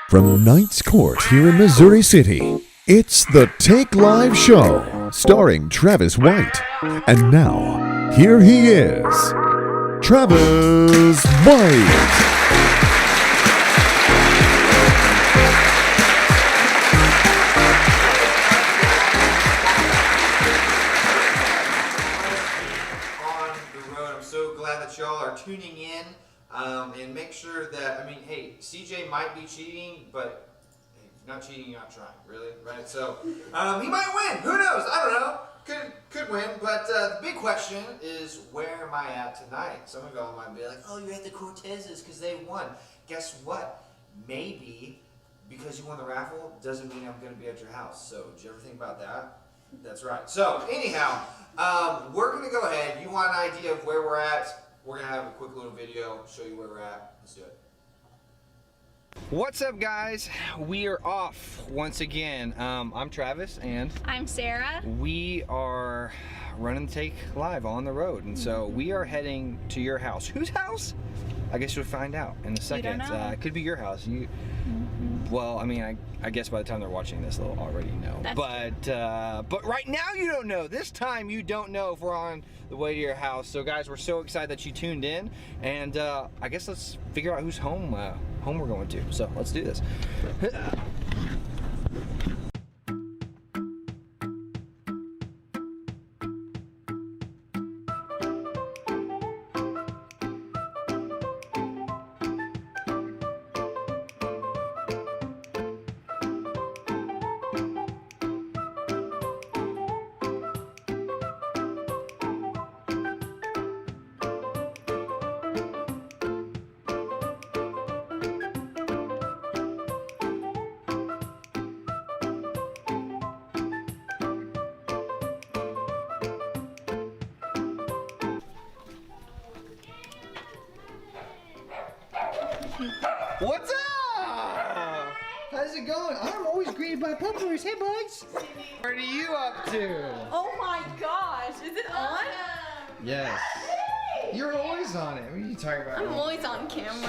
From Knight's Court here in Missouri City, it's the Take Live Show, starring Travis White. And now, here he is, Travis White. Y'all are tuning in, and make sure that, I mean, hey, CJ might be cheating, but hey, if you're not cheating, you're not trying, really, right? So, he might win, who knows, I don't know, could win, but the big question is, where am I at tonight? Some of y'all might be like, oh, you're at the Cortezes because they won. Guess what? Maybe, because you won the raffle, doesn't mean I'm going to be at your house. So, did you ever think about that? That's right. So, anyhow, we're going to go ahead. You want an idea of where we're at? We're going to have a quick little video, show you where we're at. Let's do it. What's up, guys? We are off once again. I'm Travis and I'm Sarah. We are running Take Live on the road, and so we are heading to your house. Whose house? I guess you'll find out in a second. You don't know. It could be your house. Well, I mean, I guess by the time they're watching this, they'll already know. But right now you don't know. This time you don't know if we're on the way to your house. So guys, we're so excited that you tuned in, and I guess let's figure out whose home we're going to. So let's do this. What's up? How's it going? I'm always greeted by puppers. Hey, buds. What are you up to? Oh my gosh, is it on? Yes. You're always on it. What are you talking about? I'm always on camera.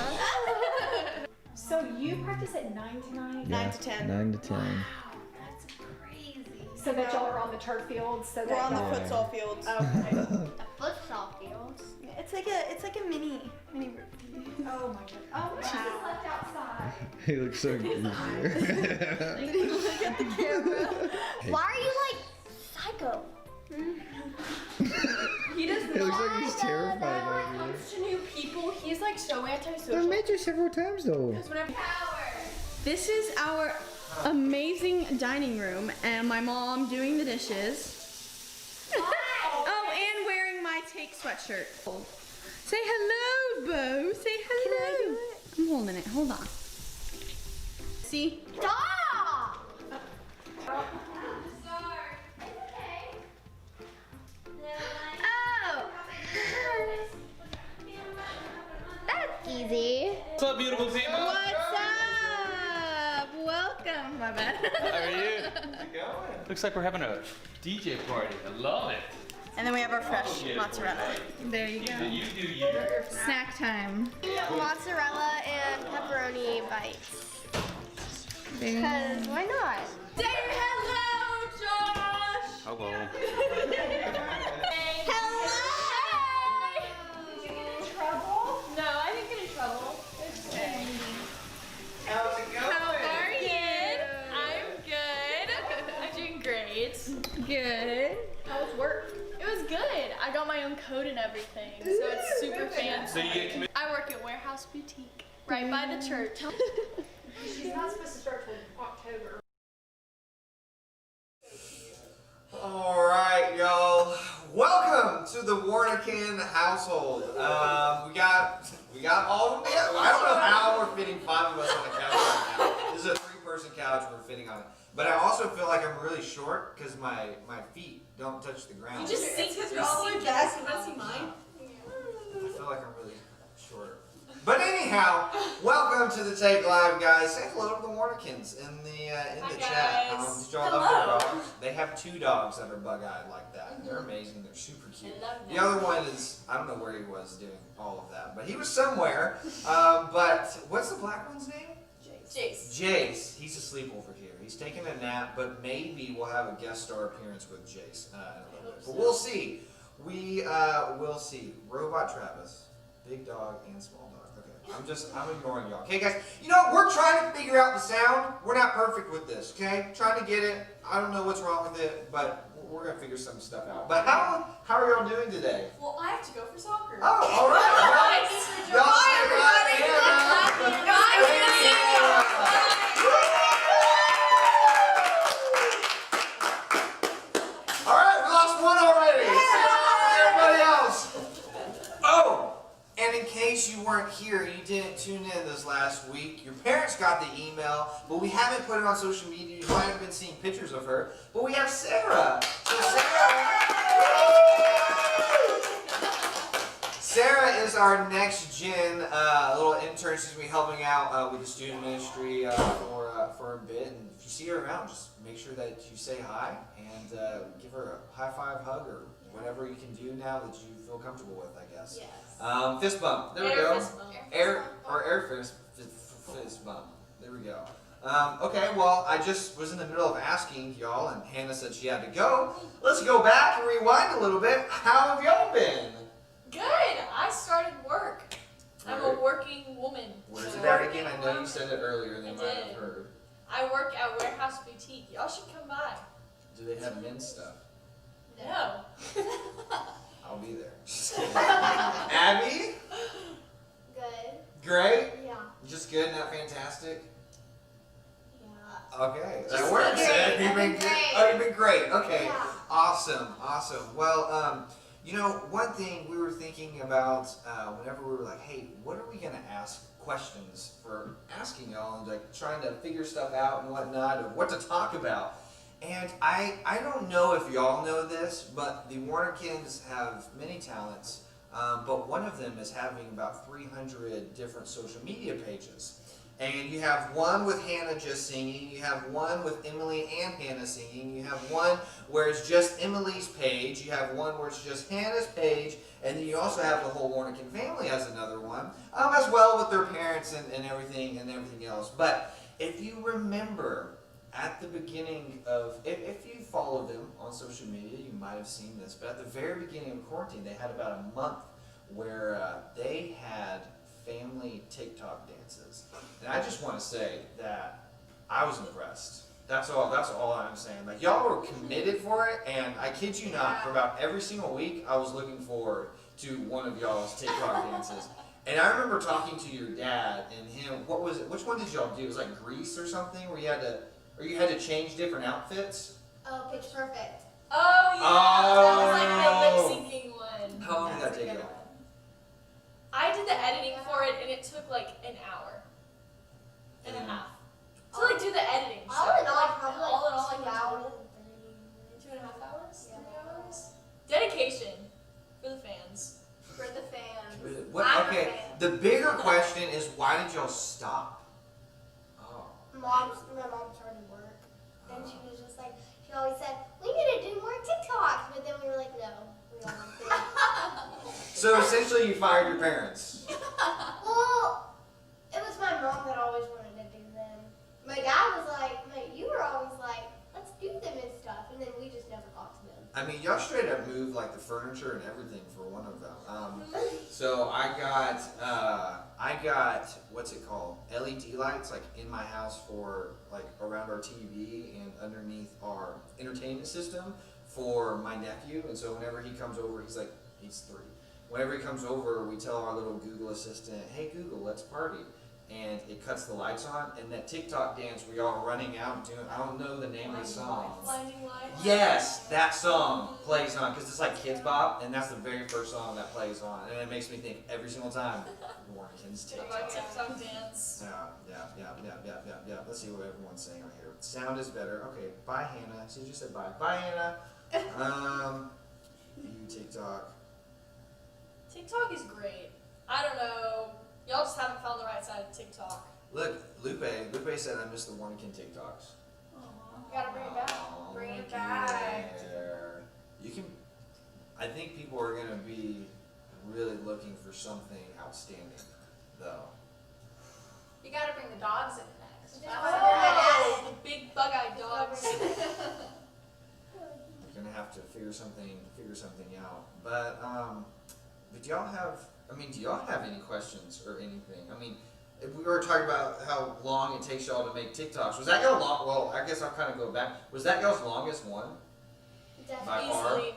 So you practice at 9 to 9? 9 to 10. 9 to 10. That's crazy. So that y'all are on the turf fields? So We're that on the y'all- futsal fields. Okay. The futsal fields. It's like a mini routine. Oh my god. Oh, she's just left outside. He looks so goofy. Look at the camera. Why are you like psycho? He does It looks like he's terrified When over it comes to new people, he's like so I've antisocial. met you several times though. This is our amazing dining room, and my mom doing the dishes. Oh, and wearing my Take sweatshirt. Say hello, Bo. Say hello. I'm holding it. Hold on. See? Stop! Oh! That's easy. What's up, beautiful people? What's up? Welcome, my bad. How are you? Looks like we're having a DJ party. I love it. And then we have our fresh mozzarella. There you go. You do you. Snack time. Mozzarella and pepperoni bites. There you go. Because why not? Say hello, Josh. Hello. No, I didn't get in trouble. How's it going? How are you? I'm good. I'm doing great. Good. How was work? It was good. I got my own code and everything, so it's super fancy. So you get committed. I work at Warehouse Boutique, right by the church. She's not supposed to start till October. All right, y'all. Welcome to the Warnican household. We got all of them together. I don't know how we're fitting 5 of us on a couch right now. This is a 3-person couch we're fitting on it. But I also feel like I'm really short because my feet don't touch the ground. See, because you're all the way back. You want to see mine? I feel like I'm really short. But anyhow, welcome to the Take Live, guys. Say hello to the Warnikins in the chat. guys. Did y'all love their dogs? They have 2 dogs that are bug-eyed like that. They're amazing. They're super cute. The other one is, I don't know where he was doing all of that, but he was somewhere. But what's the black one's name? Jace. Jace. He's asleep over here. He's taking a nap, but maybe we'll have a guest star appearance with Jace in a little bit. But we'll see. We will see. Robot Travis, big dog and small dog. Okay, I'm ignoring y'all. Okay, guys. You know, we're trying to figure out the sound. We're not perfect with this. Okay, trying to get it. I don't know what's wrong with it, but we're gonna figure some stuff out. But how are y'all doing today? Well, I have to go for soccer. Oh, all right. Well, y'all say all right, we lost one already. Everybody else. Oh, and in case you weren't here, you didn't tune in this last week, your parents got the email, but we haven't put it on social media. You might have been seeing pictures of her, but we have Sarah. So Sarah is our next gen little intern. She's going to be helping out with the student ministry for a bit. And if you see her around, just make sure that you say hi and give her a high five, hug, or whatever you can do now that you feel comfortable with, I guess. Yes. Fist bump. There we go. Air fist bump. There we go. Okay, well, I just was in the middle of asking y'all, and Hannah said she had to go. Let's go back and rewind a little bit. How have y'all been? Good. I started work. I'm a working woman. Where's it at again? I know you said it earlier and they I might have did. heard. I work at Warehouse Boutique. Y'all should come by. Do they have men's stuff? No. I'll be there. Just kidding. Abby? Good. Great? Yeah. Just good, not fantastic? Yeah. Okay, that Just works. great. You've I've been been good. great. Oh, you've been great. Okay. Yeah. Awesome. Well, you know, one thing we were thinking about whenever we were like, hey, what are we going to ask questions for asking y'all and like trying to figure stuff out and whatnot or what to talk about. And I don't know if y'all know this, but the Warnikins have many talents. but one of them is having about 300 different social media pages. And you have one with Hannah just singing, you have one with Emily and Hannah singing, you have one where it's just Emily's page, you have one where it's just Hannah's page, and then you also have the whole Warnican family has another one, as well with their parents and everything else. But if you remember at the beginning of, if you follow them on social media, you might have seen this, but at the very beginning of quarantine, they had about a month where they had family TikTok dances. And I just want to say that I was impressed. That's all I'm saying. Like, y'all were committed for it, and I kid you not, for about every single week, I was looking forward to one of y'all's TikTok dances. And I remember talking to your dad and him, what was it, which one did y'all do? It was like Grease or something, where you had to change different outfits? Oh, Pitch Perfect. Oh yeah, that was like the lip syncing one. How long did that That's a take good you? one. I did the editing for it, and it took like an hour and a half to like do the editing. All in all, probably all in all, like 2 like hours. 2.5 hours, Yeah. 3 hours. Dedication for the fans. For the fans. What, I'm a okay, fan. the bigger question is, why did y'all stop? Oh. My mom started work, and she was just like, she always said, we need to do more TikToks, but then we were like, no, we don't want to. So essentially you fired your parents. Well, it was my mom that always wanted to do them. My dad was like, you were always like, let's do them and stuff, and then we just never got to them. I mean, y'all straight up moved like the furniture and everything for one of them. So I got what's it called? LED lights like in my house for like around our TV and underneath our entertainment system for my nephew. And so whenever he comes over, he's 3. Whenever he comes over, we tell our little Google assistant, hey Google, let's party. And it cuts the lights on, and that TikTok dance where y'all are running out and doing, I don't know the name of the song. Blinding lights. Yes, that song plays on, because it's like Kids Bop, and that's the very first song that plays on. And it makes me think every single time, Warnican's Did my TikTok. TikTok dance. Yeah. Let's see what everyone's saying right here. Sound is better. Okay, bye Hannah. She just said bye. Bye Hannah. You TikTok. TikTok is great. I don't know. Y'all just haven't found the right side of TikTok. Look, Lupe said I miss the Warnican TikToks. You gotta bring it back. Bring it look back. there. You can. I think people are gonna be really looking for something outstanding, though. You gotta bring the dogs in next. Oh, the big bug-eyed dogs. You're gonna have to figure something out. But do y'all have any questions or anything? I mean, if we were talking about how long it takes y'all to make TikToks. Was that y'all long? Well, I guess I'll kind of go back. Was that y'all's longest one? By far? Easily.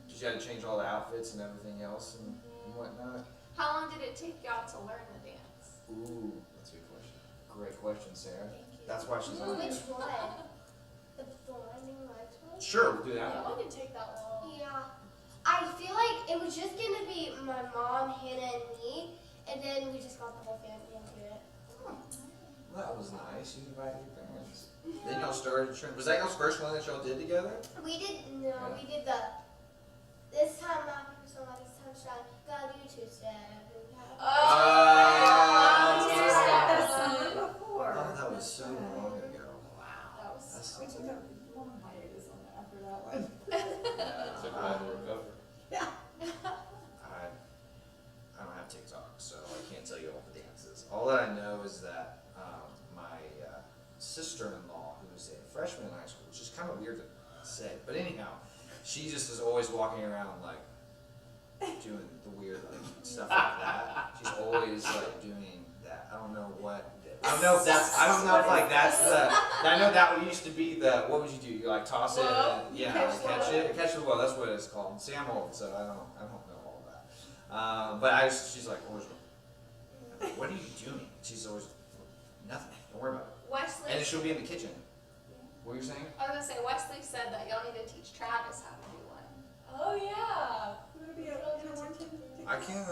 Did you have to change all the outfits and everything else and whatnot? How long did it take y'all to learn the dance? Ooh, that's a good question. Great question, Sarah. That's why she's on Which here. one? The blinding lights one? Sure, we'll do that That one. one didn't take that long. Yeah. I feel like it was just gonna be my mom, Hannah, and me, and then we just got the whole family into it. Well, that was nice. You invited your parents. Then y'all started trend. Was that y'all's first one that y'all did together? We did this time not somebody's sunshine, got you to step. Oh. Two-step. before. Oh, that was so long ago. That was That's We so took a long hiatus on that after that one. Took a while to recover. I don't have TikTok, so I can't tell you all the dances. All that I know is that my sister-in-law, who's a freshman in high school, which is kind of weird to say, but anyhow, she just is always walking around like doing the weird like stuff like that. She's always like doing that. I don't know if like that's the. I know that used to be the. What would you do? You like toss it, Whoa. and, yeah, catch the well. That's what it's called. See, I'm old, so I don't know all that. But she's like, always, what are you doing? She's always nothing. Don't worry about it. Wesley. And then she'll be in the kitchen. What were you saying? I was gonna say Wesley said that y'all need to teach Travis how to do one. Oh yeah. I can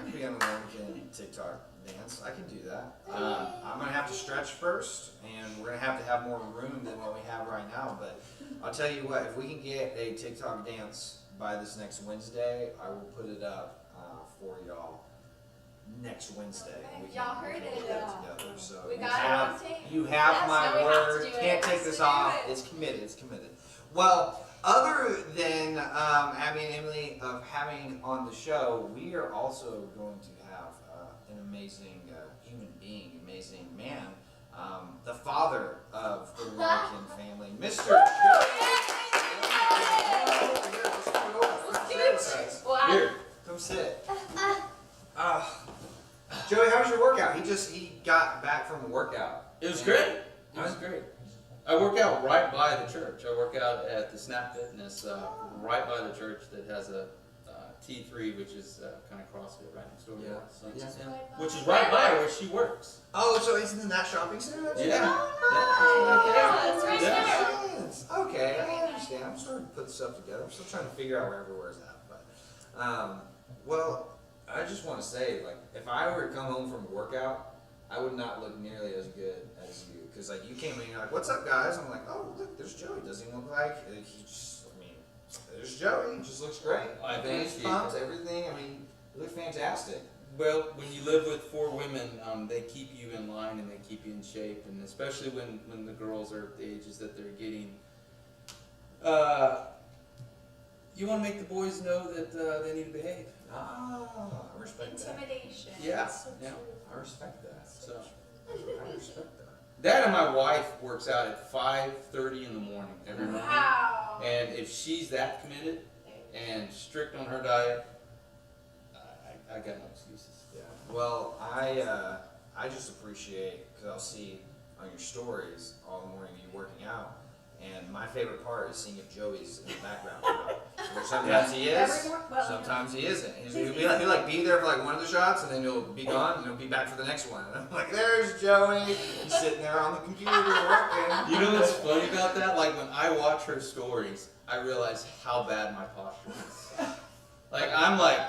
be on the Warnican TikTok dance. I can do that. I'm gonna have to stretch first, and we're gonna have to have more room than what we have right now. But I'll tell you what, if we can get a TikTok dance by this next Wednesday, I will put it up for y'all next Wednesday. We Y'all can heard get it. that together. So We you got it have, on tape. you have Yes, my no, we have to word. do it. Can't take Has this to do off. it. It's committed. It's committed. Well, other than Abby and Emily of having on the show, we are also going to have an amazing human being, amazing man, the father of the Larkin family, Mr. Joey. Come sit. Joey, how was your workout? He got back from a workout. It was great. It was great. I work out right by the church. I work out at the Snap Fitness right by the church that has a T3, which is kind of CrossFit right next door. Yeah. So, Yeah. which is right by where she works. Oh, so it's in that shopping center? Yeah. Yeah, it's right Yeah. there. Yes. Okay, I understand. I'm starting to put stuff together. I'm still trying to figure out where everywhere's at. But, well, I just want to say, like, if I were to come home from a workout, I would not look nearly as good as you. Because, like, you came in and you're like, what's up, guys? I'm like, oh, look, there's Joey. Doesn't he look like, he just, I mean, there's Joey. He just looks great. I Veins thank you. pumped, everything. I mean, you look fantastic. Well, when you live with 4 women, they keep you in line and they keep you in shape, and especially when the girls are at the ages that they're getting. You want to make the boys know that they need to behave. Ah, I respect that. Intimidation. Yeah. That's so Yeah. true. I respect that. So I respect that. Dad and my wife works out at 5:30 in the morning every morning, Wow. and if she's that committed and strict on her diet, I got no excuses. Yeah. Well, I just appreciate, because I'll see on your stories all the morning you working out, and my favorite part is seeing if Joey's in the background. Where sometimes he is, Every morning- well, sometimes he isn't. He'll be there for like one of the shots, and then he'll be gone, and he'll be back for the next one. And I'm like, there's Joey. He's sitting there on the computer working. You know what's funny about that? Like when I watch her stories, I realize how bad my posture is. Like I'm like,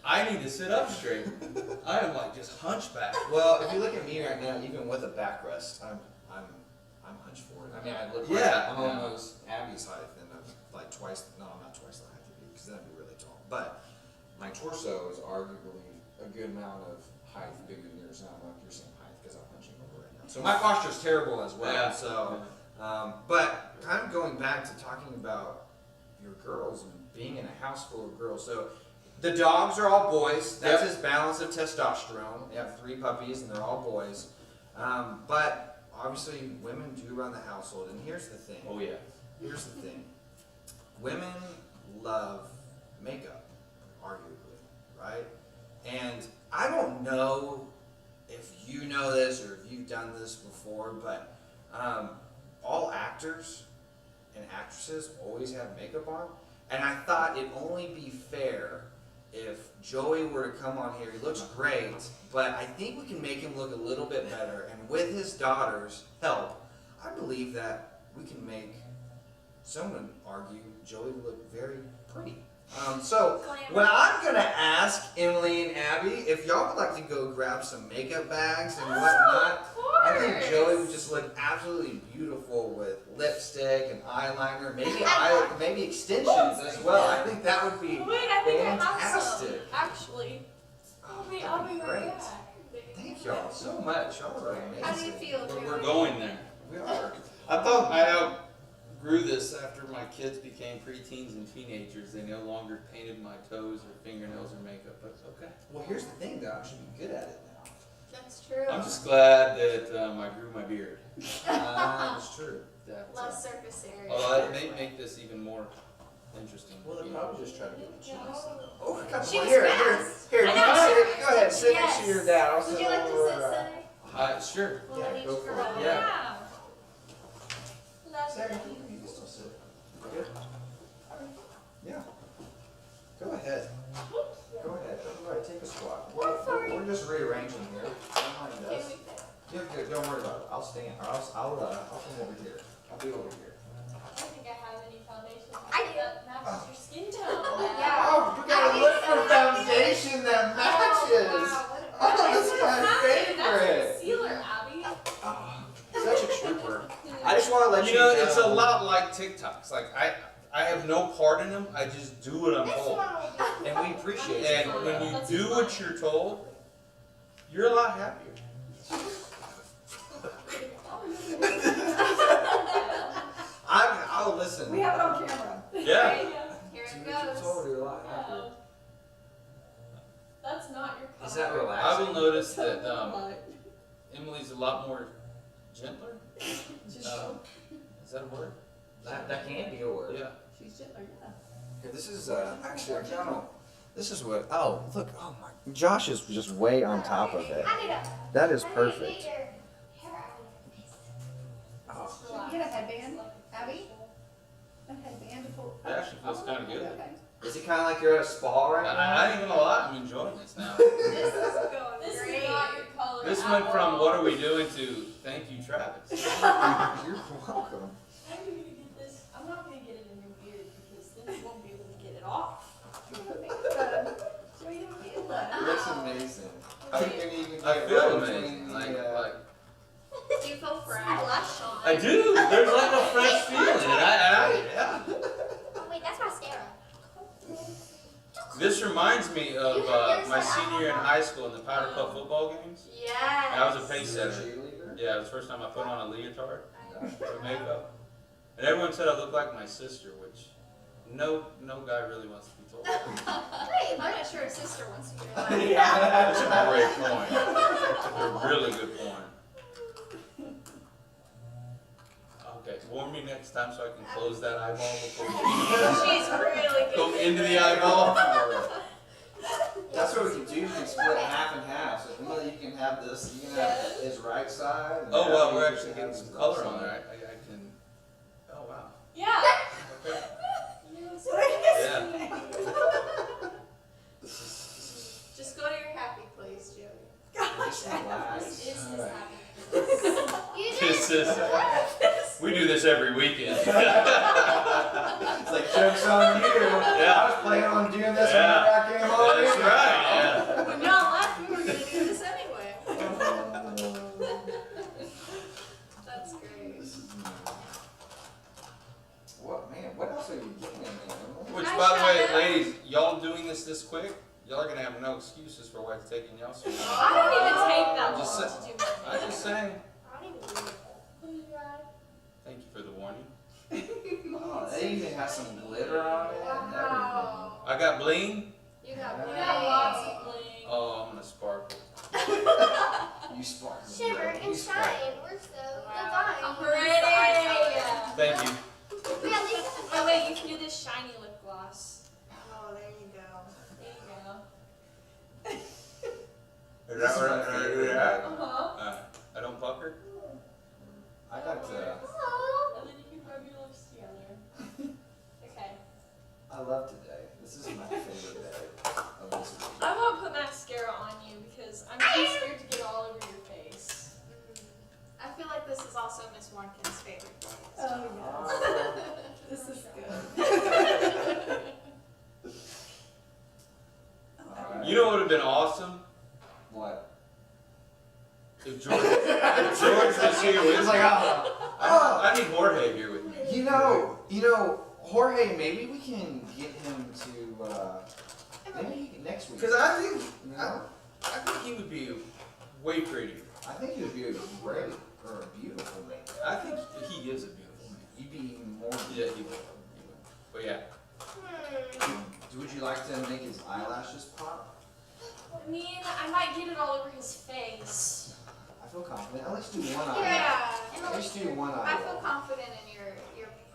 I need to sit up straight. I am like just hunchback. Well, if you look at me right now, even with a back rest, I'm hunched forward. I mean, I look like Yeah. I'm almost Abby's height, and I'm like twice. No, I'm not twice the height of you, because then I'd be really tall. But my torso is arguably a good amount of height bigger than yours, and I'm like your same height because I'm hunching over right now. So my posture is terrible as well. Yeah. So, but kind of going back to talking about your girls and being in a house full of girls. So the dogs are all boys. That's Yep. his balance of testosterone. They have 3 puppies, and they're all boys. But obviously, women do run the household, and here's the thing. Oh yeah. Here's the thing. Women love makeup, arguably, right? And I don't know if you know this or if you've done this before, but all actors and actresses always have makeup on. And I thought it'd only be fair if Joey were to come on here. He looks great, but I think we can make him look a little bit better. And with his daughter's help, I believe that we can make, some would argue, Joey look very pretty. So, well, I'm going to ask Emily and Abby if y'all would like to go grab some makeup bags and whatnot. I think Joey would just look absolutely beautiful with lipstick and eyeliner, maybe extensions as well. I think that would be Wait, I think I have some. fantastic. Actually. Oh, Wait, that'd I'll be great. right back. Thank y'all so much. Y'all are amazing. How do you feel, We're Joey? going there. We are. I thought I outgrew this after my kids became preteens and teenagers. They no longer painted my toes or fingernails or makeup, but it's okay. Well, here's the thing, though. I should be good at it now. That's true. I'm just glad that I grew my beard. That's true. That, Less surface area. well, that may make this even more interesting. Well, they're you know. probably just trying to get the cheese. Oh, come She on. was Here, fast. here. I You know. can sit. Go ahead, sit next to Yes. your dad. I'll Would sit you like to over, sit, Sonny? Sure. We'll Yeah, let each go for it. girl- Yeah. Love Sarah, you. you can still sit. Good? Yeah. Go ahead. Go ahead. All right, take a squat. We're just rearranging here. Don't mind us. Don't worry about it. I'll stand. Or I'll come over here. I'll be over here. I don't think I have any foundation I do. that matches your skin tone. Yeah. Oh, we gotta look for foundation that matches. Wow, what a- Oh, that's my That's favorite. concealer, Abby. Oh, such a trooper. I just want to let you You know, it's a lot like TikToks. Like I have no part in them. I just do what I'm This told. one will be. And we appreciate it. And when you That's do his what line. you're told, you're a lot happier. I'll listen. We have it on camera. Yeah. Here See it what you're goes. told, you're a lot happier. No. That's not your color. Is that I relaxing? will notice that Emily's a lot more gentler. Is that a word? That can be a word. Yeah. She's gentler, yeah. Here, this is actually I don't know. This is what. Oh, look. Oh my. Josh is just way on top of it. I need to. That is I need to perfect. get your hair out of your face. Oh. Get a headband, Abby? A headband to pull. It actually feels kind of good. Okay. Is it kind of like you're at a spa right now? I ain't gonna lie, I'm enjoying this now. This is not your color. This at went from all. what are we doing to thank you, Travis. You're welcome. I'm gonna get this. I'm not gonna get it in your beard because then you won't be able to get it off. So you don't feel It that. looks amazing. I feel amazing. Like Do you feel fresh? Blush on. I do. There's like a fresh feeling, and yeah. Oh, wait, that's mascara. This reminds me of my senior year in high school in the Powder Puff football games. Yes. I was a pace You're a setter. cheerleader? Yeah, it was the first time I put on a leotard with makeup. And everyone said I looked like my sister, which no guy really wants to be told. Wait, I'm not sure if sister wants to be alive. That's a great point. A really good point. Okay, warn me next time so I can close that eyeball before we She's really good. go into the eyeball. That's what we can do. We can split half and half. So Emily, you can have this. You can have his right side. and Oh well, Abby, we're you actually can getting have some his color left on side. there. I can. Oh wow. Yeah. Okay. Yeah. Just go to your happy place, Joey. Just relax. This is All right. happy. This is. We do this every weekend. It's like joke's on you. Yeah. I was planning on doing this Yeah. whenever I came home. That's right. Yeah. When y'all left, we were gonna do this anyway. That's great. What man? What else are you getting in there? Which, Hi, by the way, Shadow. ladies, y'all doing this quick? Y'all are gonna have no excuses for why it's taking y'all so long. I don't even take that Just long say- to do my I'm just saying. I don't even do it. Thank you for the warning. Oh, they even have some glitter on it and everything. Wow. I got bling. You got You bling. got lots of bling. Oh, I'm gonna sparkle. You sparkle. Shimmer and You sparkle. shine. We're so I'm divine. ready. Thank you. We got these. Oh wait, you can do this shiny lip gloss. Oh, there you go. There you go. Is that what I do that? Uh-huh. I don't pucker. I got to. Oh. And then you can rub your lips together. Okay. I love today. This is my favorite day of this week. I won't put mascara on you because I'm too scared to get all over your face. I feel like this is also Miss Warnkin's favorite place. Oh, Oh, yes. This is good. alright. You know what would have been awesome What? if George was here with It's me. like, oh. I need Jorge here with me. You know, Jorge, maybe we can get him to, maybe next week. Because I think You know? I think he would be way prettier. I think he would be a great or a beautiful man. I think he is a beautiful man. You'd be even more. Yeah, he would. But yeah. Would you like to make his eyelashes pop? I mean, I might get it all over his face. I feel confident. At least do one eye. Yeah. At least do one I feel eye. confident in your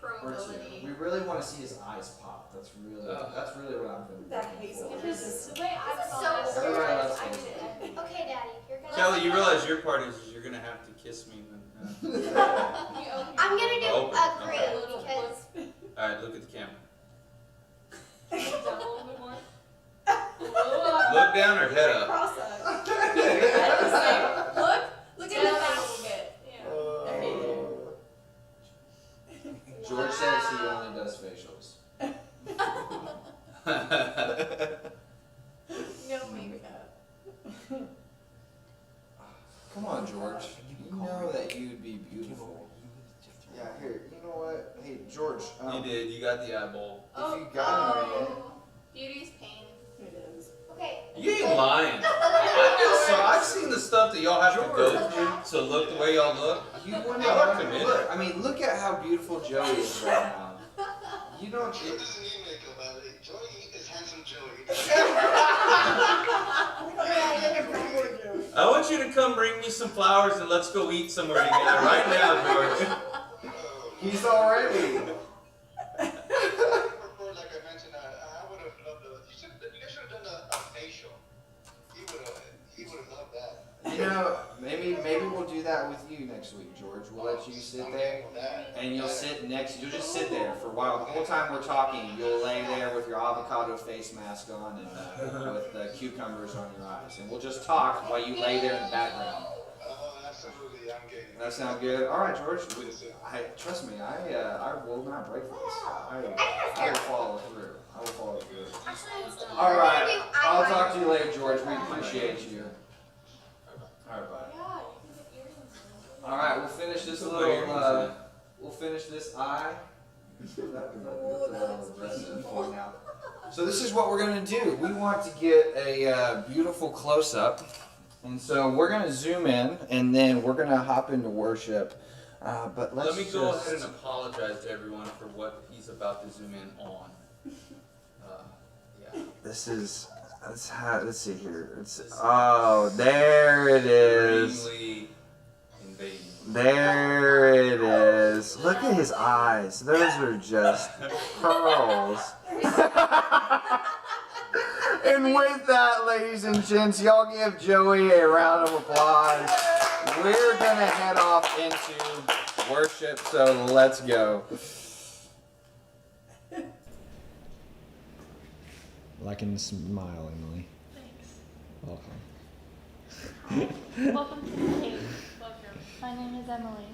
pro Or two. ability. We really want to see his eyes pop. That's really what I've been. That looking hazel. for. Because the way I This is saw so this, weird. Everybody loves I hazel. get it. Okay, Daddy, you're gonna. Kelly, you realize your part is you're gonna have to kiss me. You open your I'm gonna do Open. a Okay. green Little because All right, look at the camera. down a little bit more. A little up. Look down or head up. Cross-eyed. look Down at a the little bit. Yeah. There you go. George says he only does facials. no makeup. Come on, George. You know that you'd be beautiful. Yeah, here. You know what? Hey, George. You did. You got the eyeball. If you got him, man. Beauty's pain. It is. Okay. You ain't lying. I feel so. I've seen the stuff that y'all have to go through to look the way y'all look. You wouldn't Y'all are committed. look. I mean, look at how beautiful Joey is right now. You don't. Joey doesn't need makeup, Ali. Joey is handsome Joey. I want you to come bring me some flowers and let's go eat somewhere together right now, George. He's already. Like I mentioned, I would have loved you guys should have done a facial. He would have loved that. You know, maybe we'll do that with you next week, George. We'll let you sit there, and you'll sit next. You'll just sit there for a while. The whole time we're talking, you'll lay there with your avocado face mask on and with the cucumbers on your eyes, and we'll just talk while you lay there in the background. Absolutely, I'm game. That sound good? All right, George. Trust me, I will not break for this. I will follow through. I will follow through. All right. I'll talk to you later, George. We appreciate you. All right, bye. All right, we'll finish this little. We'll finish this eye. So this is what we're gonna do. We want to get a beautiful close-up, and so we're gonna zoom in, and then we're gonna hop into worship. But Let me go ahead and apologize to everyone for what he's about to zoom in on. Yeah. This is. Let's see here. Oh, there it is. Greenly invading. There it is. Look at his eyes. Those are just pearls. And with that, ladies and gents, y'all give Joey a round of applause. We're going to head off into worship, so let's go. Like and smile, Emily. Thanks. Welcome. Welcome to the cave. Welcome. My name is Emily.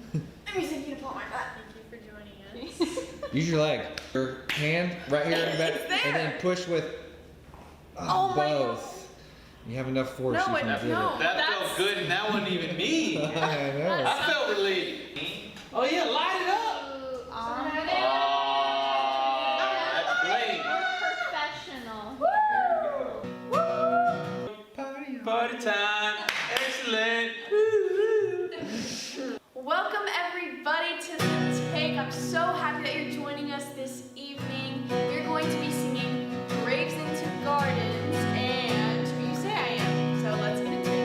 Let me take you to pull my butt. Thank you for joining us. Use your leg. Your hand right here in the back, and then push with Oh my both. You have enough force. No, you can do no. it. That felt good, and that wasn't even me. I know. I felt relieved. Oh yeah, light it up. That's Blake. Professional. Party time. Excellent. Welcome everybody to the Take. I'm so happy that you're joining us this evening. We're going to be singing Graves into Gardens and Who You Say I Am. So let's get into it.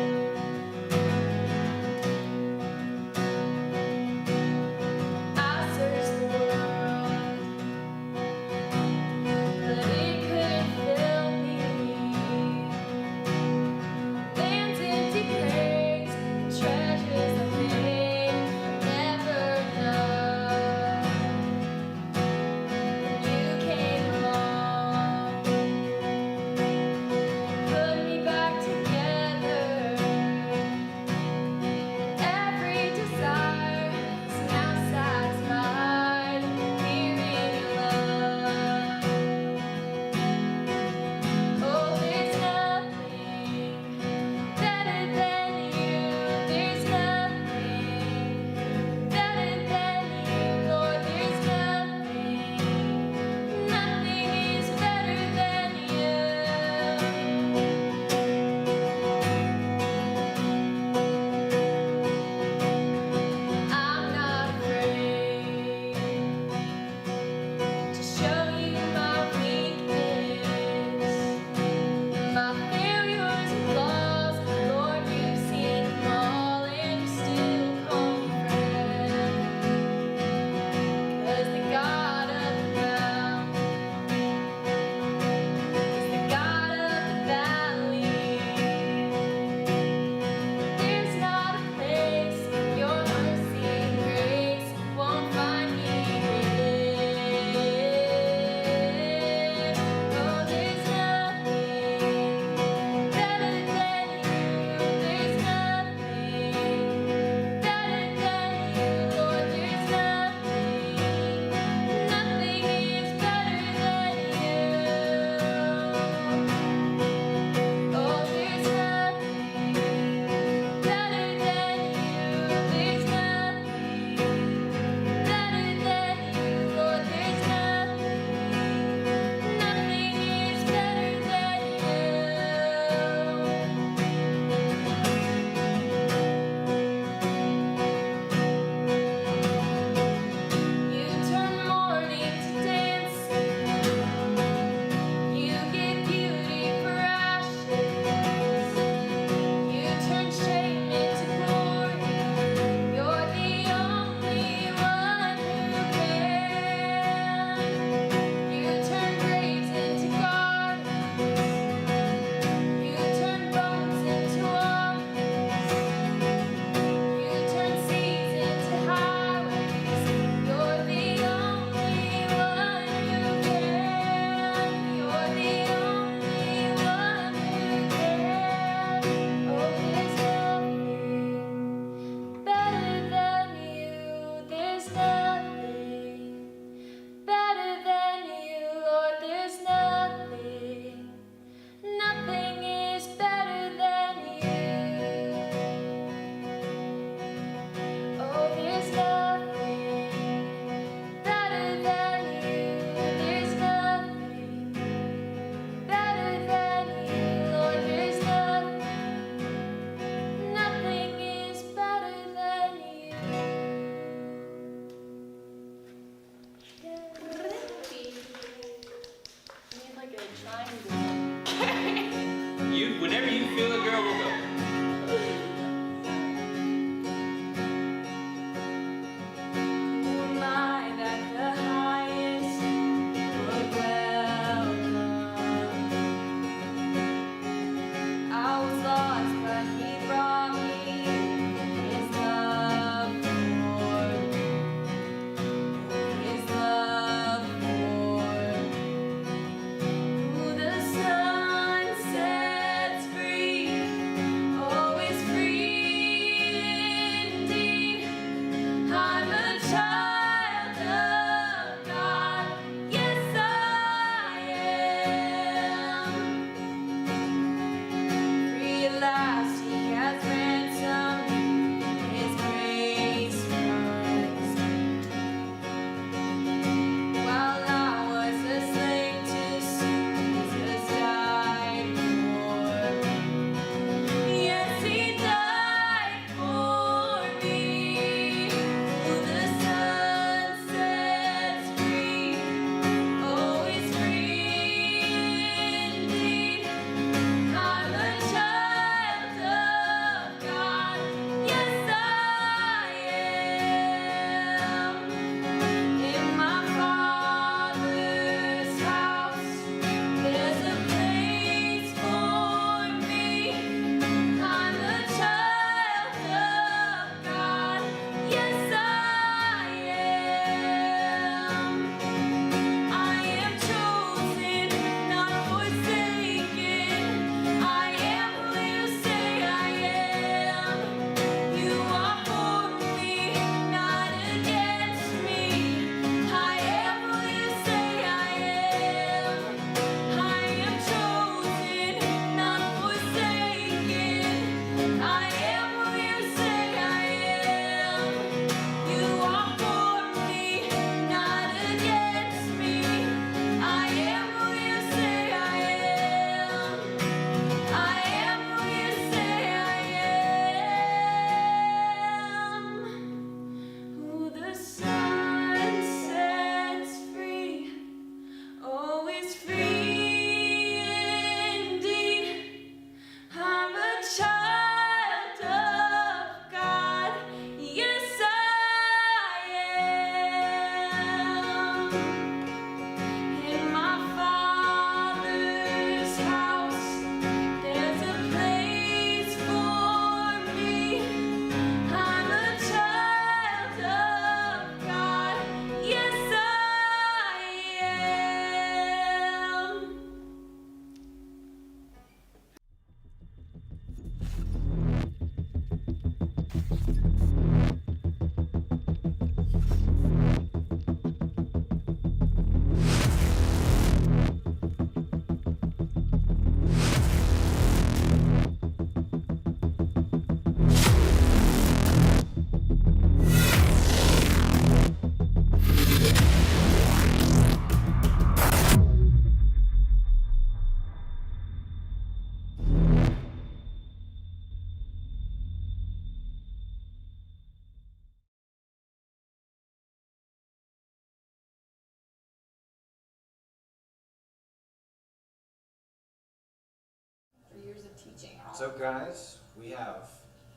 Years of teaching. So guys, we have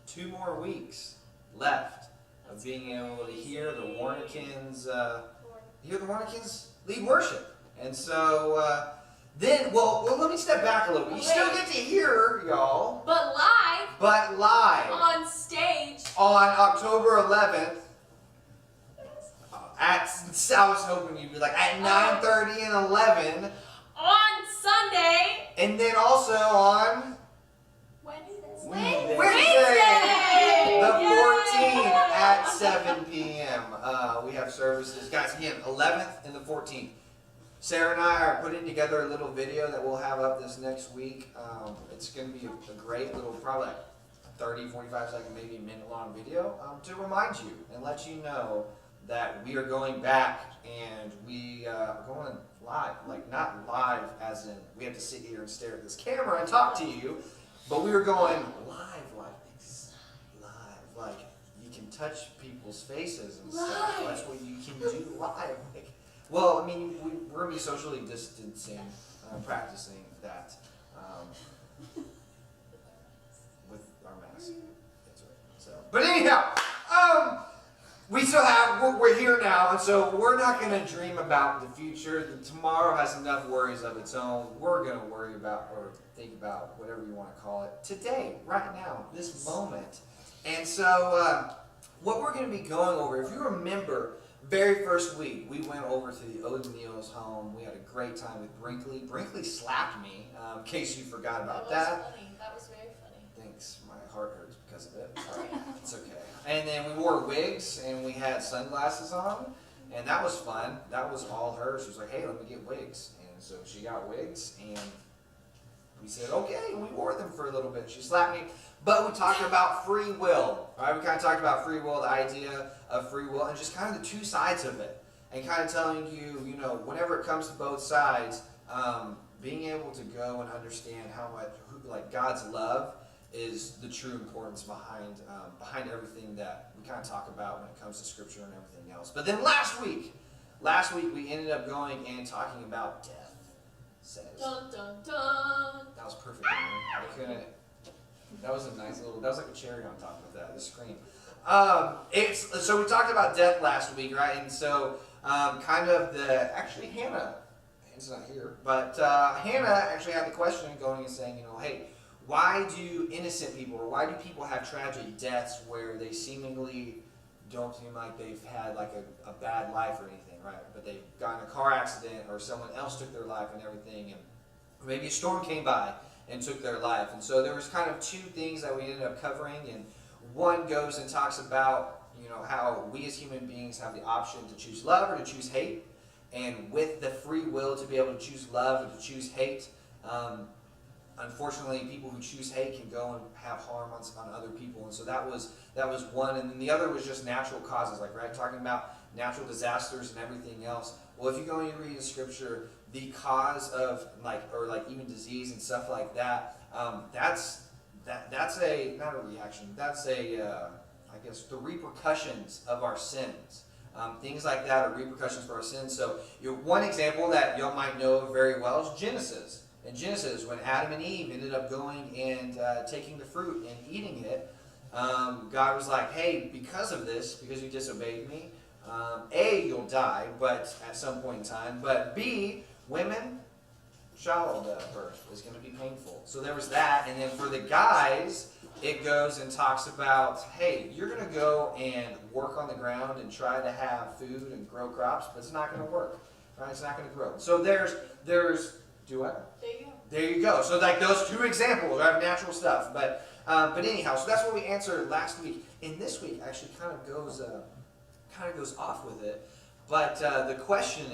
2 more weeks left of being able to hear the Warnikins, lead worship. And so then, well, let me step back a little bit. You still get to hear y'all, But live on stage. on October 11th. I was hoping you'd be like at 9:30 and 11, On Sunday. and then also on Wednesday. Wednesday, the Yay! 14th at 7 p.m. We have services, guys. Again, 11th and the 14th. Sarah and I are putting together a little video that we'll have up this next week. It's going to be a great little, probably like 30, 45 second, maybe minute-long video to remind you and let you know that we are going back and we are going live. Like, not live as in we have to sit here and stare at this camera and talk to you, but we are going live, like you can touch people's faces and stuff. That's what you can do live. Like, well, I mean, we're going to be socially distancing, practicing that with our masks. That's right. So, but anyhow, we still have, we're here now, and so we're not going to dream about the future. Tomorrow has enough worries of its own. We're going to worry about or think about whatever you want to call it today, right now, this moment. And so what we're going to be going over, if you remember, very first week, we went over to the O'Neill's home. We had a great time with Brinkley. Brinkley slapped me, in case you forgot about that. Funny. That was very funny. Thanks. My heart hurts because of it. It's okay. And then we wore wigs and we had sunglasses on, and that was fun. That was all her. She was like, "Hey, let me get wigs," and so she got wigs, and we said, "Okay." And we wore them for a little bit. She slapped me, but we talked about free will. Right? We kind of talked about free will, the idea of free will, and just kind of the two sides of it, and kind of telling you, you know, whenever it comes to both sides, being able to go and understand how much, like, God's love is the true importance behind everything that we kind of talk about when it comes to Scripture and everything else. But then last week we ended up going and talking about death. Says. Dun dun dun. That was perfect. I couldn't. That was a nice little. That was like a cherry on top of that. The screen. So we talked about death last week, right? And so kind of actually Hannah's not here, but Hannah actually had the question going and saying, you know, hey, why do innocent people, or why do people have tragic deaths where they seemingly don't seem like they've had like a bad life or anything, right? But they've gotten a car accident or someone else took their life and everything, and maybe a storm came by and took their life. And so there was kind of two things that we ended up covering, and one goes and talks about, you know, how we as human beings have the option to choose love or to choose hate, and with the free will to be able to choose love or to choose hate. Unfortunately, people who choose hate can go and have harm on other people, and so that was one. And then the other was just natural causes, like, right, talking about natural disasters and everything else. Well, if you go and you read the Scripture, the cause of even disease and stuff like that, that's not a reaction. That's I guess the repercussions of our sins. Things like that are repercussions for our sins. So one example that y'all might know very well is Genesis. In Genesis, when Adam and Eve ended up going and taking the fruit and eating it, God was like, hey, because of this, because you disobeyed me, A, you'll die, but at some point in time, but B, women, childbirth is going to be painful. So there was that, and then for the guys, it goes and talks about, hey, you're going to go and work on the ground and try to have food and grow crops, but it's not going to work, right? It's not going to grow. So there's do what? There you go. There you go. So like those two examples, I have natural stuff, but But anyhow, so that's what we answered last week. And this week actually kind of goes off with it. But the question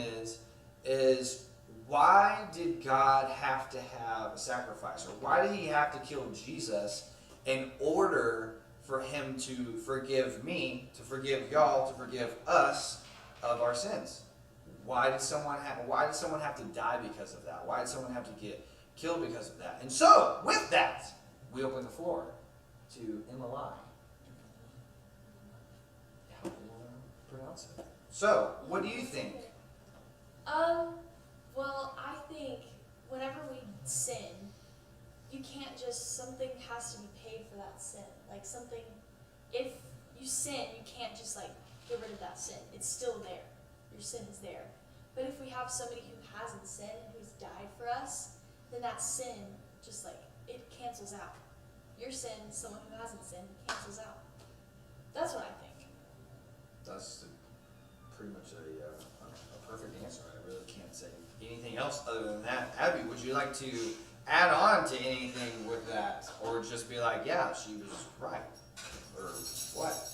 is why did God have to have a sacrifice? Or why did he have to kill Jesus in order for him to forgive me, to forgive y'all, to forgive us of our sins? Why did someone have to die because of that? Why did someone have to get killed because of that? And so, with that, we open the floor to Emily. How do you pronounce it? So, what do you think? Well, I think whenever we sin, you can't just, something has to be paid for that sin. Like something, if you sin, you can't just like get rid of that sin. It's still there. Your sin is there. But if we have somebody who hasn't sinned, who's died for us, then that sin just like, it cancels out. Your sin, someone who hasn't sinned, cancels out. That's what I think. That's pretty much a perfect answer. I really can't say anything else other than that. Abby, would you like to add on to anything with that? Or just be like, yeah, she was right? Or what?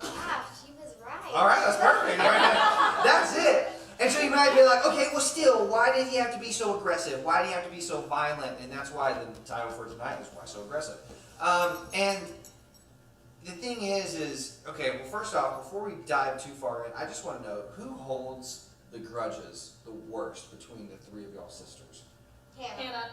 Yeah, she was right. All right, that's perfect. Right? That's it. And so you might be like, okay, well still, why did he have to be so aggressive? Why did he have to be so violent? And that's why the title for tonight is Why So Aggressive. And the thing is, okay, well first off, before we dive too far in, I just want to know, who holds the grudges the worst between the three of y'all sisters? Hannah.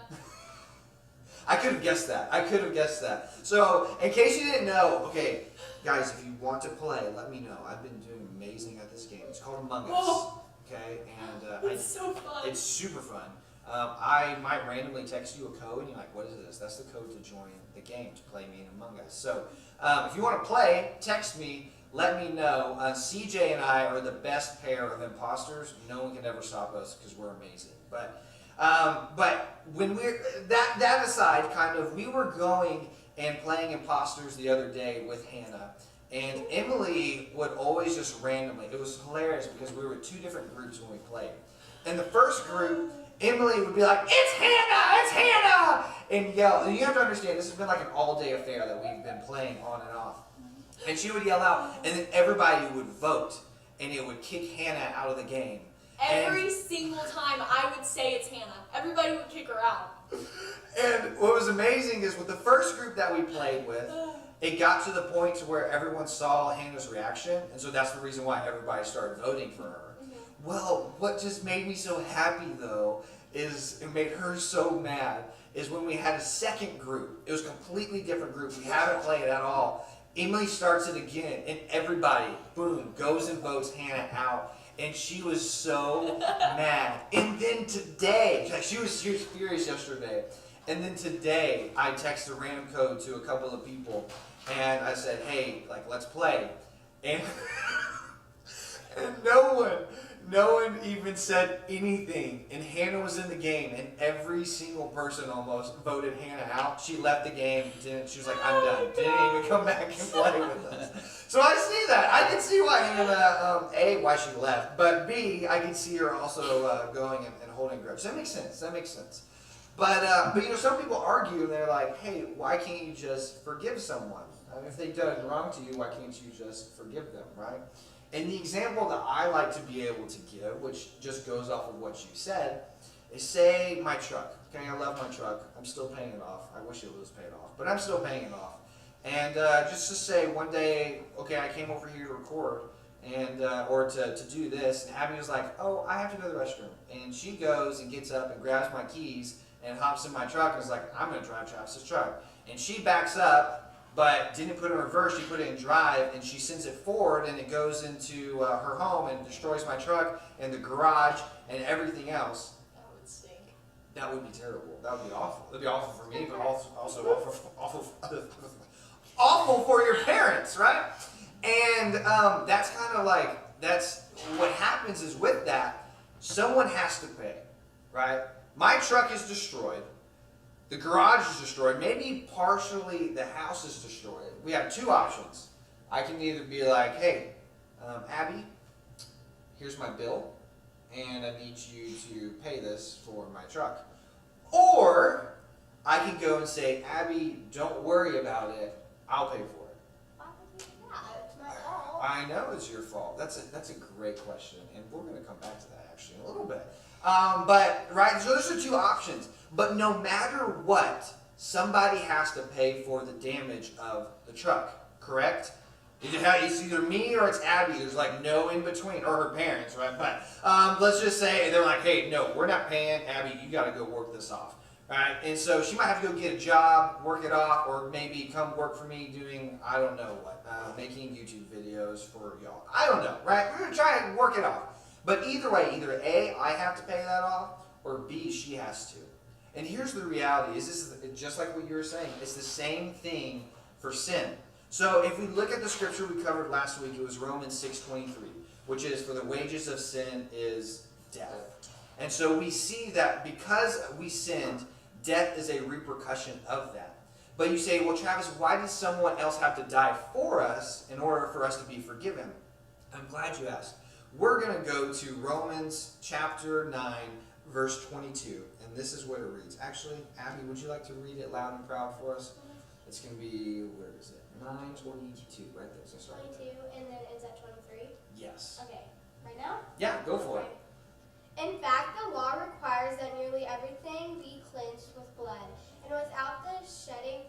I could have guessed that. So, in case you didn't know, okay, guys, if you want to play, let me know. I've been doing amazing at this game. It's called Among Us. Oh. Okay, and It's so fun. It's super fun. I might randomly text you a code, and you're like, what is this? That's the code to join the game, to play me in Among Us. So, if you want to play, text me, let me know. CJ and I are the best pair of imposters. No one can ever stop us because we're amazing. But when we're, that aside, kind of, we were going and playing imposters the other day with Hannah. And Emily would always just randomly, it was hilarious because we were two different groups when we played. In the first group, Emily would be like, it's Hannah, and yell. And you have to understand, this has been like an all-day affair that we've been playing on and off. And she would yell out, and then everybody would vote, and it would kick Hannah out of the game. Every single time I would say it's Hannah, everybody would kick her out. And what was amazing is with the first group that we played with, it got to the point to where everyone saw Hannah's reaction, and so that's the reason why everybody started voting for her. Well, what just made me so happy though, is it made her so mad, is when we had a second group. It was a completely different group. We haven't played at all. Emily starts it again, and everybody, boom, goes and votes Hannah out. And she was so mad. And then today, like she was furious yesterday. And then today, I texted a random code to a couple of people, and I said, hey, like, let's play. And, and no one even said anything. And Hannah was in the game, and every single person almost voted Hannah out. She left the game, she was like, I'm done. Didn't even come back and play with us. So I see that. I can see why Hannah, A, why she left, but B, I can see her also going and holding grudge. That makes sense. But you know, some people argue, and they're like, hey, why can't you just forgive someone? I mean, if they've done wrong to you, why can't you just forgive them, right? And the example that I like to be able to give, which just goes off of what you said, is say my truck. Okay, I love my truck. I'm still paying it off. I wish it was paid off, but I'm still paying it off. And just to say, one day, okay, I came over here to record, and or to do this, and Abby was like, oh, I have to go to the restroom. And she goes and gets up and grabs my keys and hops in my truck and is like, I'm going to drive Travis's truck. And she backs up, but didn't put it in reverse, she put it in drive, and she sends it forward, and it goes into her home and destroys my truck and the garage and everything else. That would stink. That would be terrible. That would be awful. That would be awful for me, but also awful for your parents, right? And that's kind of like, that's what happens is with that, someone has to pay, right? My truck is destroyed. The garage is destroyed. Maybe partially the house is destroyed. We have two options. I can either be like, hey, Abby, here's my bill, and I need you to pay this for my truck. Or I can go and say, Abby, don't worry about it. I'll pay for it. Why would you do that? It's my fault. I know it's your fault. That's a great question, and we're going to come back to that actually in a little bit. But right, so those are two options. But no matter what, somebody has to pay for the damage of the truck. Correct? It's either me or it's Abby. There's like no in between, or her parents, right? But let's just say they're like, hey, no, we're not paying. Abby, you got to go work this off. Right? And so she might have to go get a job, work it off, or maybe come work for me doing, I don't know what, making YouTube videos for y'all. I don't know, right? We're going to try and work it off. But either way, either A, I have to pay that off, or B, she has to. And here's the reality, is this is just like what you were saying. It's the same thing for sin. So if we look at the scripture we covered last week, it was Romans 6:23, which is, for the wages of sin is death. And so we see that because we sinned, death is a repercussion of that. But you say, well, Travis, why does someone else have to die for us in order for us to be forgiven? I'm glad you asked. We're going to go to Romans chapter 9, verse 22. And this is what it reads. Actually, Abby, would you like to read it loud and proud for us? It's going to be, where is it? 9:22, right there. So start right 22, and then is that 23? Yes. Okay, right now? Yeah, go for it. In fact, the law requires that nearly everything be cleansed with blood, and without the shedding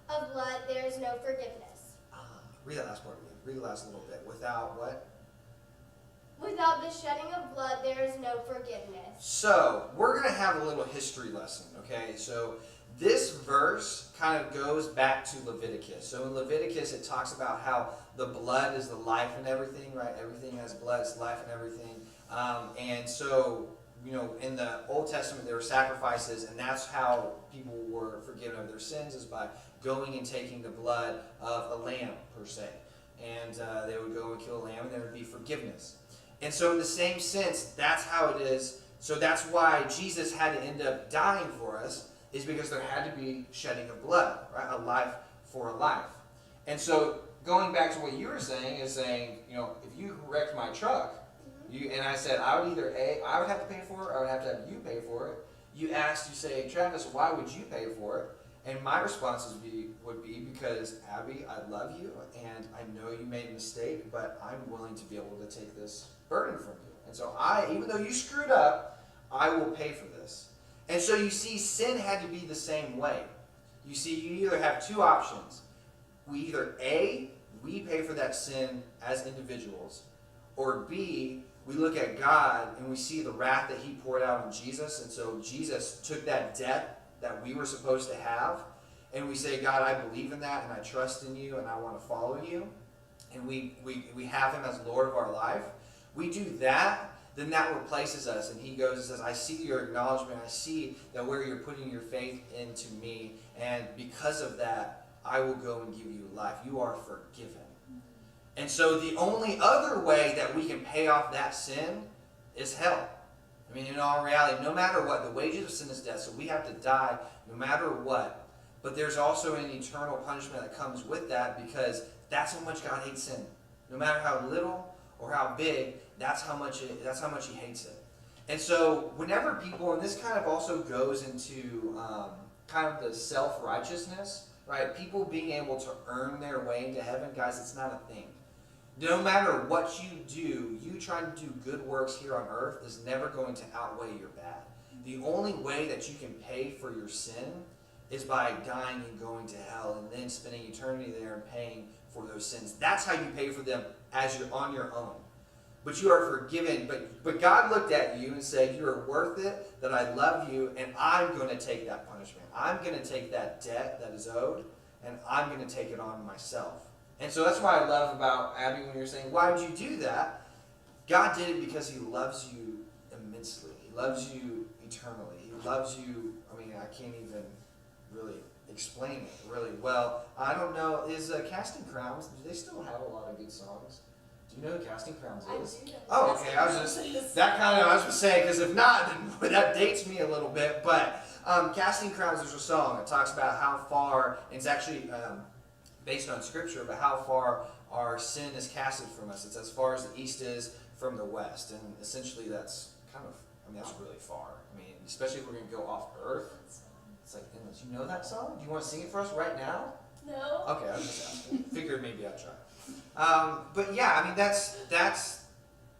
of blood, there is no forgiveness. Read that last part again. Read the last little bit. Without what? Without the shedding of blood, there is no forgiveness. So, we're going to have a little history lesson, okay? So, this verse kind of goes back to Leviticus. So, in Leviticus, it talks about how the blood is the life and everything, right? Everything has blood, it's life and everything. And so, you know, in the Old Testament, there were sacrifices, and that's how people were forgiven of their sins, is by going and taking the blood of a lamb, per se. And they would go and kill a lamb, and there would be forgiveness. And so in the same sense, that's how it is. So that's why Jesus had to end up dying for us, is because there had to be shedding of blood, right? A life for a life. And so going back to what you were saying, is saying, you know, if you wrecked my truck, and I said I would either I would have to pay for it, or I would have to have you pay for it. You asked, you say, Travis, why would you pay for it? And my response would be because, Abby, I love you, and I know you made a mistake, but I'm willing to be able to take this burden from you. And so even though you screwed up, I will pay for this. And so you see, sin had to be the same way. You see, you either have two options. We either A, we pay for that sin as individuals, or B, we look at God and we see the wrath that he poured out on Jesus. And so Jesus took that debt that we were supposed to have, and we say, God, I believe in that, and I trust in you, and I want to follow you. And we have him as Lord of our life. We do that, then that replaces us. And he goes and says, I see your acknowledgement. I see that where you're putting your faith into me. And because of that, I will go and give you life. You are forgiven. And so the only other way that we can pay off that sin is hell. I mean, in all reality, no matter what, the wages of sin is death, so we have to die no matter what. But there's also an eternal punishment that comes with that, because that's how much God hates sin. No matter how little or how big, that's how much he hates it. And so whenever people, and this kind of also goes into kind of the self-righteousness, right? People being able to earn their way into heaven, guys, it's not a thing. No matter what you do, you trying to do good works here on earth is never going to outweigh your bad. The only way that you can pay for your sin is by dying and going to hell, and then spending eternity there and paying for those sins. That's how you pay for them, as you're on your own. But you are forgiven. But God looked at you and said, you are worth it, that I love you, and I'm going to take that punishment. I'm going to take that debt that is owed, and I'm going to take it on myself. And so that's why I love about Abby when you're saying, why would you do that? God did it because he loves you immensely. He loves you eternally. He loves you, I mean, I can't even really explain it really well. I don't know, is Casting Crowns, do they still have a lot of good songs? Do you know who Casting Crowns is? I do know. Oh, okay. I was just saying, because if not, then that dates me a little bit. But Casting Crowns, there's a song that talks about how far, and it's actually based on scripture, but how far our sin is casted from us. It's as far as the east is from the west. And essentially that's kind of, I mean, that's really far. I mean, especially if we're going to go off earth. It's like, Emma, do you know that song? Do you want to sing it for us right now? No. Okay, I was just asking. Figured maybe I'd try. But yeah, I mean, that's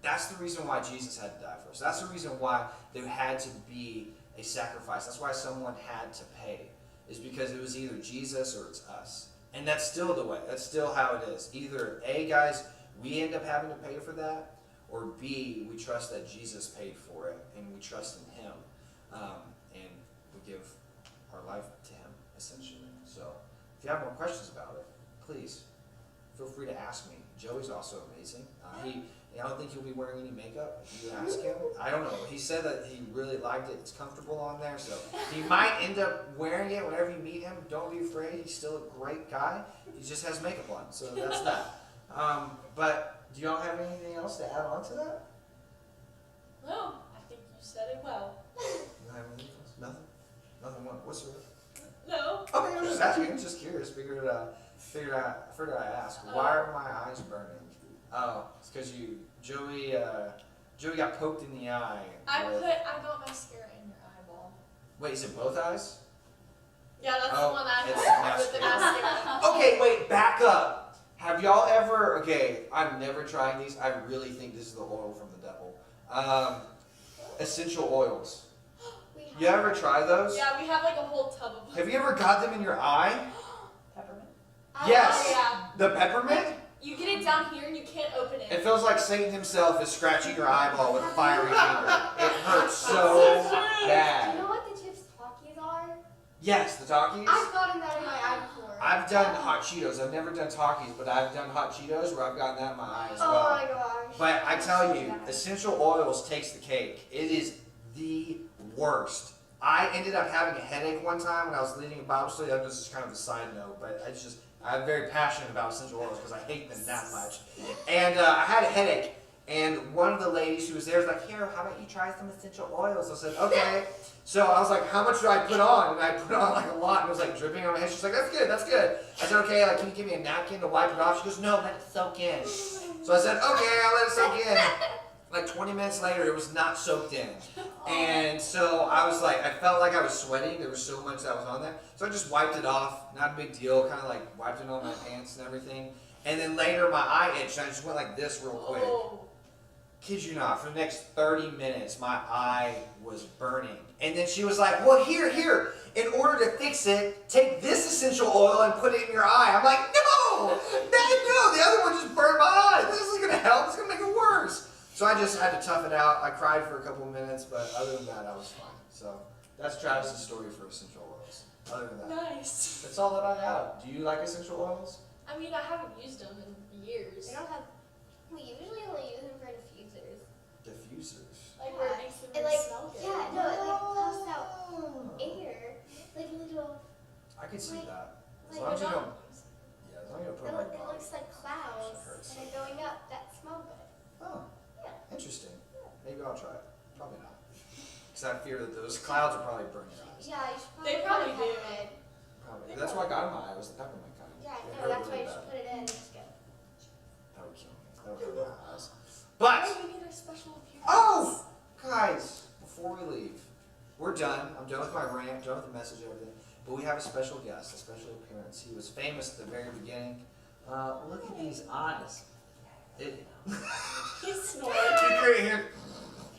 the reason why Jesus had to die for us. That's the reason why there had to be a sacrifice. That's why someone had to pay. Is because it was either Jesus or it's us. And that's still the way. That's still how it is. Either A, guys, we end up having to pay for that, or B, we trust that Jesus paid for it, and we trust in Him, and we give our life to Him, essentially. So, if you have more questions about it, please feel free to ask me. Joey's also amazing. I don't think he'll be wearing any makeup. If you ask him, I don't know. He said that he really liked it. It's comfortable on there, so he might end up wearing it whenever you meet him. Don't be afraid. He's still a great guy. He just has makeup on, so that's that. But do y'all have anything else to add on to that? No, I think you said it well. You don't have anything else? Nothing? Nothing? What's the No. Okay, I'm just asking. I'm just curious. Figured I ask. Why are my eyes burning? Oh, it's because Joey got poked in the eye. I got mascara in your eyeball. Wait, is it both eyes? Yeah, that's Oh, the one I it's had with the mascara. Okay, wait, back up. Have y'all ever, okay, I've never tried these. I really think this is the oil from the devil. Essential oils. You ever try those? Yeah, we have like a whole tub of them. Have you ever got them in your eye? Peppermint. Yes. Oh, yeah. The peppermint? You get it down here and you can't open it. It feels like Satan himself is scratching your eyeball with a fiery finger. It hurts so Do you bad. know what the chips Takis are? Yes, the Takis. I've gotten that in my eye before. I've done hot Cheetos. I've never done Takis, but I've done hot Cheetos where I've gotten that in my eye as well. Oh my gosh. But I tell you, essential oils takes the cake. It is the worst. I ended up having a headache one time when I was leading a Bible study. This is kind of a side note, but I'm very passionate about essential oils because I hate them that much. And I had a headache, and one of the ladies who was there was like, "Here, how about you try some essential oils?" I said, "Okay." So I was like, "How much do I put on?" And I put on like a lot, and it was like dripping on my head. She's like, "That's good, that's good." I said, "Okay, like, can you give me a napkin to wipe it off?" She goes, "No, let it soak in." So I said, "Okay, I'll let it soak in." Like 20 minutes later, it was not soaked in. And so I was like, I felt like I was sweating. There was so much that was on there. So I just wiped it off. Not a big deal. Kind of like wiped it on my pants and everything. And then later my eye itched. And I just went like this real quick. Kid you not, for the next 30 minutes, my eye was burning. And then she was like, "Well, here. In order to fix it, take this essential oil and put it in your eye." I'm like, no, the other one just burned my eye. This isn't gonna help. It's gonna make it worse. So I just had to tough it out. I cried for a couple of minutes, but other than that, I was fine. So that's Travis's story for essential oils. Other than that, Nice. that's all that I have. Do you like essential oils? I mean, I haven't used them in years. They don't have. We usually only use them for diffusers. Diffusers. Like where it makes them It like smell good. yeah, no, it like puffs out air, like little. I could see that. As Like long as you a don't. dog. Yeah, as long as you don't put It, it on it your body. looks like clouds It hurts. and they're going up that smell good. Oh, Yeah. interesting. Maybe I'll try it. Probably not. Because I fear that those clouds will probably burn your eyes. Yeah, you should They probably probably do. peppermint. Probably. That's what I got in my eye. Was the peppermint kind. Yeah, It no, hurt that's why really you should bad. put it in. It's good. That would kill me. That would hurt my eyes. But Oh, we need a special appearance. oh, guys, before we leave, we're done. I'm done with my rant. Done with the message and everything. But we have a special guest, a special appearance. He was famous at the very beginning. Look at these eyes. He's snoring. You can hear it here.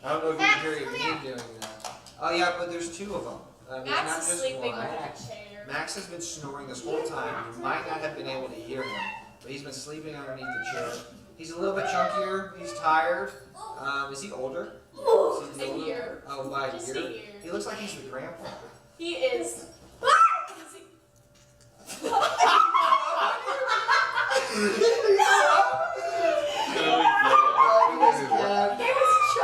I don't know if you can hear me doing that. Oh yeah, but there's two of them. There's not Max is just sleeping one. on a chair. Max has been snoring this whole time. You might not have been able to hear him, but he's been sleeping underneath the chair. He's a little bit chunkier. He's tired. Is he older? Is he A older? year. Oh, by Just a a year. year. He looks like he's the grandpa. He is.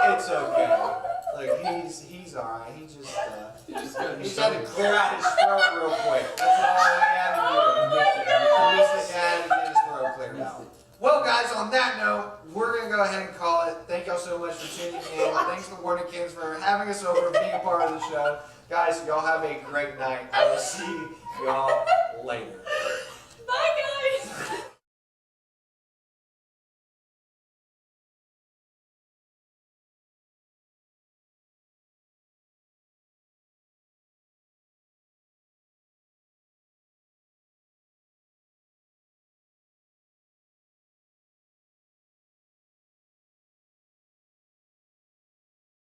It's okay. Like he's alright. He's had to clear out his throat real quick. That's all he had to do. He just had to get his throat cleared out. Well, guys, on that note, we're gonna go ahead and call it. Thank y'all so much for tuning in. Thanks to Warnikins for having us over and being a part of the show. Guys, y'all have a great night. I will see y'all later.